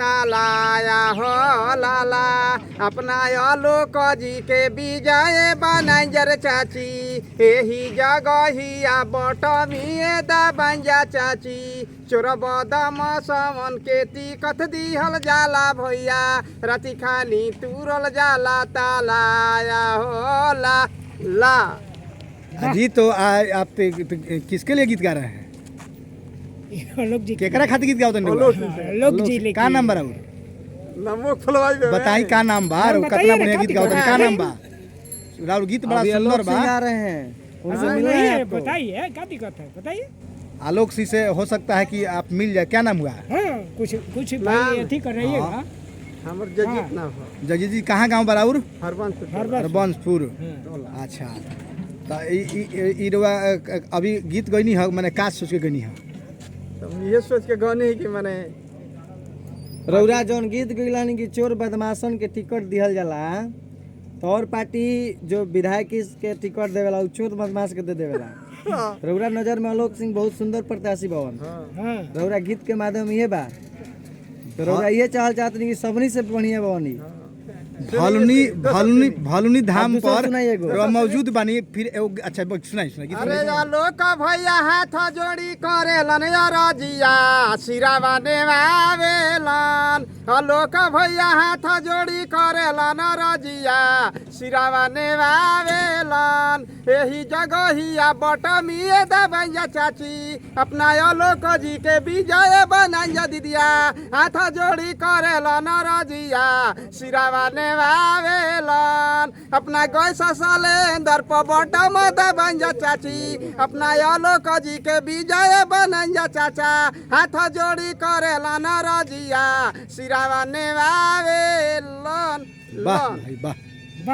तालाया हो लाला अपना आलोक जी के विजय बनंजर चाची एही जगहिया बटमिए दबंजा चाची चोर बदम समन के तिकथ दिहल जाला भैया राति खानी तुरल जाला तालाया हो ला जी तो आप किसके लिए गीत गा रहे हैं? आलोक जी केकरा खातिर गीत गाओ तनी? आलोक जी लेके का नाम बा राउर? नमो फलवाई बताई का नाम बा और कितना बढ़िया गीत गाओ तनी? का नाम बा राउर? गीत बड़ा सुंदर बा। गा रहे हैं उनसे मिले हैं आपको? बताइए क्या दिक्कत है बताइए। आलोक सी से हो सकता है कि आप मिल जाए। क्या नाम हुआ? हाँ कुछ भाई अथी कर रहिएगा। हमर जजीत ना हो जजी जी कहाँ गाँव बा राउर? हरबंसपुर हरबंसपुर। अच्छा तो अभी गीत गईनी है मैंने का सोच के गईनी है? तो ये सोच के गाने है कि मैंने रौरा जौन गीत गइलानी कि चोर बदमाशन के टिकट दिहल जाला तो और पार्टी जो विधायक के टिकट देवेला उ चोर बदमाश के दे देवेला। रौरा नजर में आलोक सिंह बहुत सुंदर प्रत्याशी भवन। हाँ रौरा गीत के माध्यम ये बा तो रौरा ये चाहते कि सबनी से बढ़िया बनी भलुनी धाम दूसरा पर सुनाइए एगो। रउआ मौजूद बानी। फिर अच्छा सुनाई गीत अरे सुनाई। आलोक भैया हाथ जोड़ी करेलन रजिया सिरावा नेवावेलन आलोक भैया हाथ जोड़ी करेलन रजिया सिरावा नेवावेलन एही जगहिया बटमिए दबैया चाची अपना आलोक जी के विजय बनैया दीदिया हाथ जोड़ी करेलन रजिया सिरावा नेवावेलन अपना गैस सिलेंडर पर बटम दबैया चाची अपना आलोक जी के विजय बनैया चाचा हाथ जोड़ी करेलन रजिया सिरावा नेवावेलन वाह भाई वाह।